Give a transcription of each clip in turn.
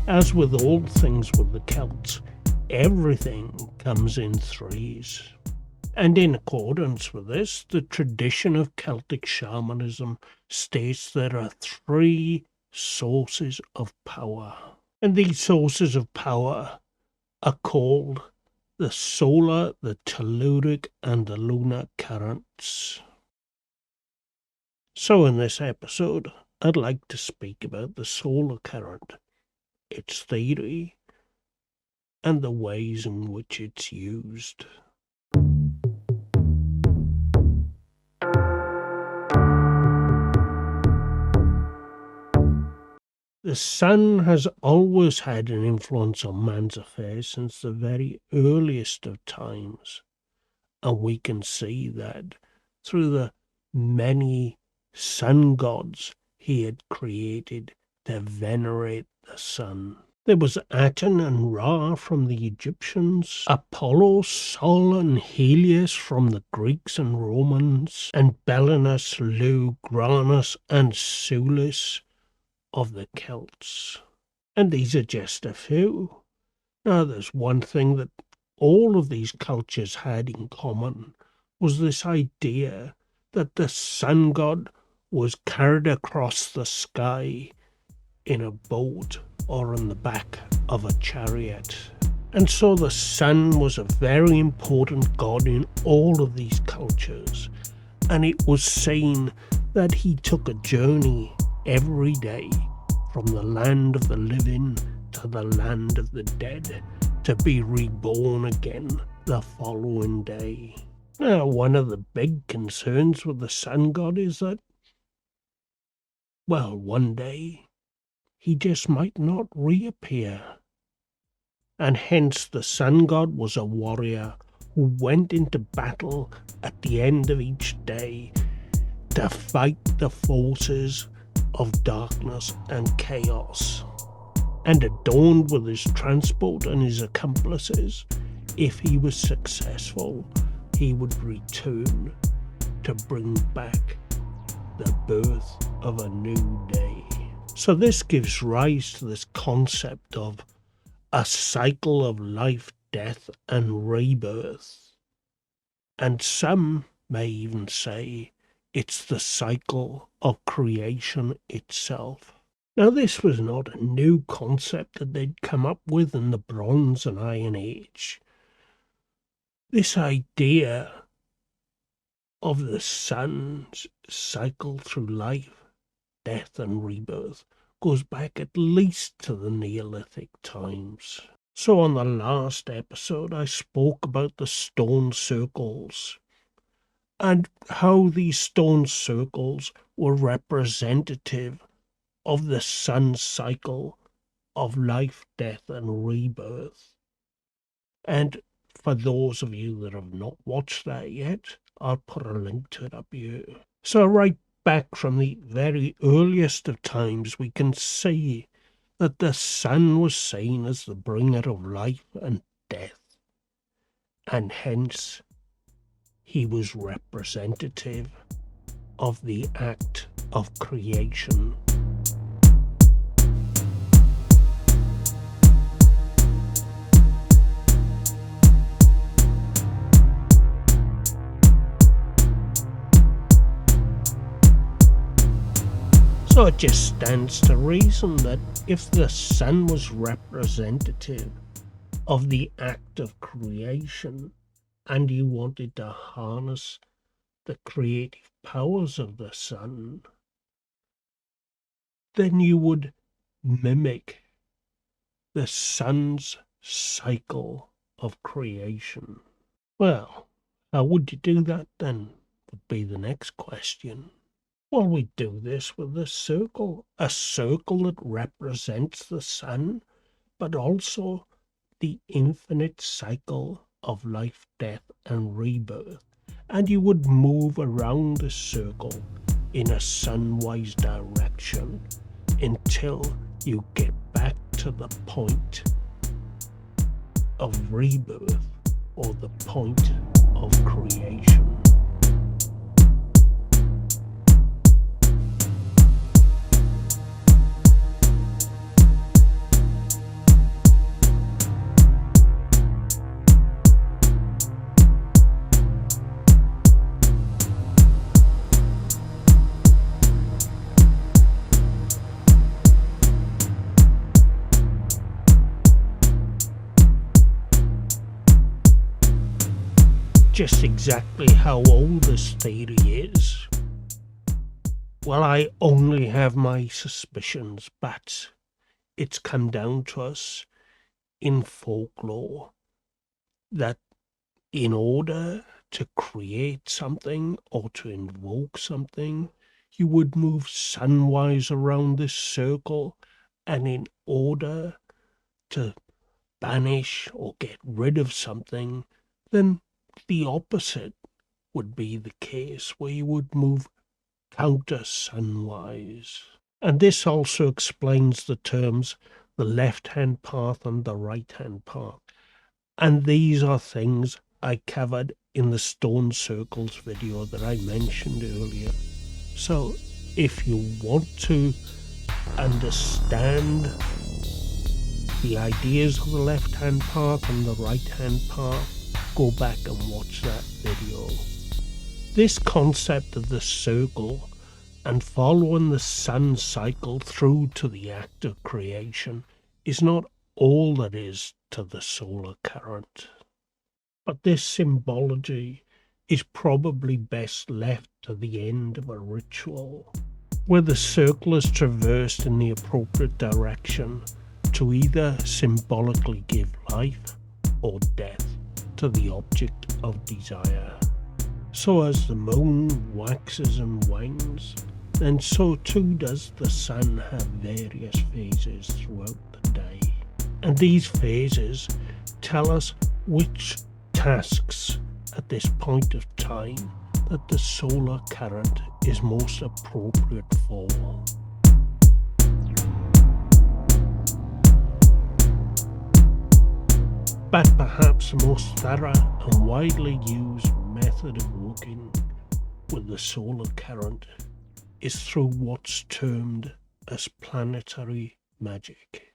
As with all things with the Celts, everything comes in threes. And in accordance with this, the tradition of Celtic shamanism states there are three sources of power. And these sources of power are called the solar, the telluric, and the lunar currents. So in this episode, I'd like to speak about the solar current, its theory, and the ways in which it's used. The sun has always had an influence on man's affairs since the very earliest of times, and we can see that through the many sun gods he had created to venerate the sun. There was Aten and Ra from the Egyptians, Apollo, Sol, and Helios from the Greeks and Romans, and Belenus, Lu, Granus, and Sulis of the Celts. And these are just a few. Now there's one thing that all of these cultures had in common, was this idea that the sun god was carried across the sky in a boat or on the back of a chariot. And so the sun was a very important god in all of these cultures, and it was seen that he took a journey every day from the land of the living to the land of the dead to be reborn again the following day. Now, one of the big concerns with the sun god is that, well, one day he just might not reappear. And hence the sun god was a warrior who went into battle at the end of each day to fight the forces of darkness and chaos. And adorned with his transport and his accomplices, if he was successful, he would return to bring back the birth of a new day. So this gives rise to this concept of a cycle of life, death, and rebirth. And some may even say it's the cycle of creation itself. Now, this was not a new concept that they'd come up with in the Bronze and Iron Age. This idea of the sun's cycle through life, death, and rebirth goes back at least to the Neolithic times. So on the last episode, I spoke about the stone circles and how these stone circles were representative of the sun's cycle of life, death, and rebirth. And for those of you that have not watched that yet, I'll put a link to it up here. So right back from the very earliest of times, we can see that the sun was seen as the bringer of life and death, and hence he was representative of the act of creation. So it just stands to reason that if the sun was representative of the act of creation and you wanted to harness the creative powers of the sun, then you would mimic the sun's cycle of creation. Well, how would you do that then? Would be the next question. Well, we do this with a circle that represents the sun, but also the infinite cycle of life, death, and rebirth. And you would move around the circle in a sunwise direction until you get back to the point of rebirth or the point of creation. Just exactly how old this theory is, well, I only have my suspicions, but it's come down to us in folklore that in order to create something or to invoke something, you would move sunwise around this circle, and in order to banish or get rid of something, then the opposite would be the case, where you would move counter sunwise. And this also explains the terms the left-hand path and the right-hand path. And these are things I covered in the stone circles video that I mentioned earlier. So if you want to understand the ideas of the left-hand path and the right-hand path, go back and watch that video. This concept of the circle and following the sun cycle through to the act of creation is not all that is to the solar current. But this symbology is probably best left to the end of a ritual, where the circle is traversed in the appropriate direction to either symbolically give life or death to the object of desire. So as the moon waxes and wanes, then so too does the sun have various phases throughout the day. And these phases tell us which tasks at this point of time that the solar current is most appropriate for. But perhaps the most thorough and widely used method of working with the solar current is through what's termed as planetary magic.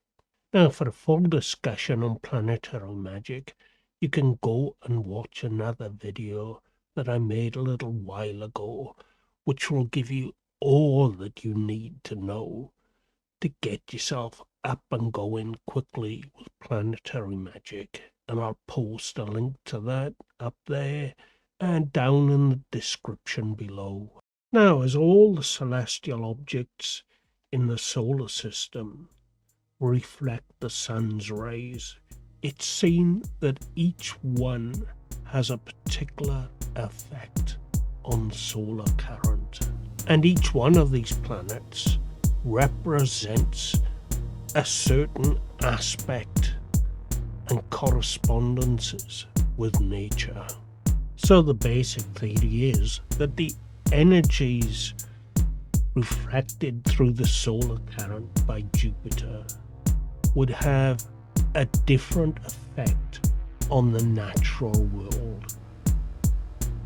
Now, for a full discussion on planetary magic, you can go and watch another video that I made a little while ago, which will give you all that you need to know to get yourself up and going quickly with planetary magic. And I'll post a link to that up there and down in the description below. Now, as all the celestial objects in the solar system reflect the sun's rays, it's seen that each one has a particular effect on solar current. And each one of these planets represents a certain aspect and correspondences with nature. So the basic theory is that the energies reflected through the solar current by Jupiter would have a different effect on the natural world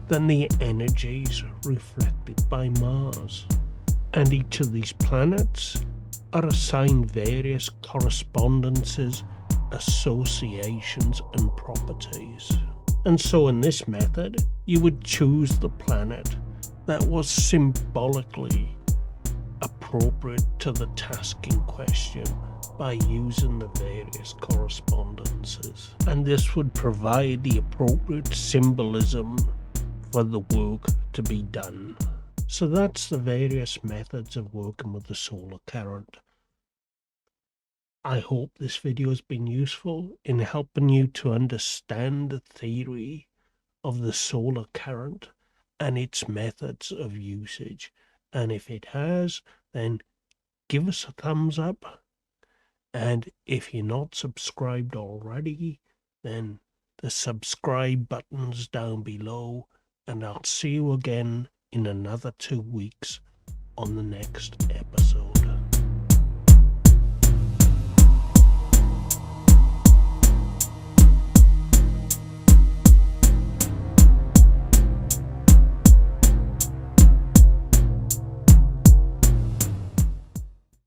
than the energies reflected by Mars. And each of these planets are assigned various correspondences, associations, and properties. And so in this method, you would choose the planet that was symbolically appropriate to the task in question by using the various correspondences. And this would provide the appropriate symbolism for the work to be done. So that's the various methods of working with the solar current. I hope this video has been useful in helping you to understand the theory of the solar current and its methods of usage. And if it has, then give us a thumbs up. And if you're not subscribed already, then the subscribe button's down below. And I'll see you again in another 2 weeks on the next episode.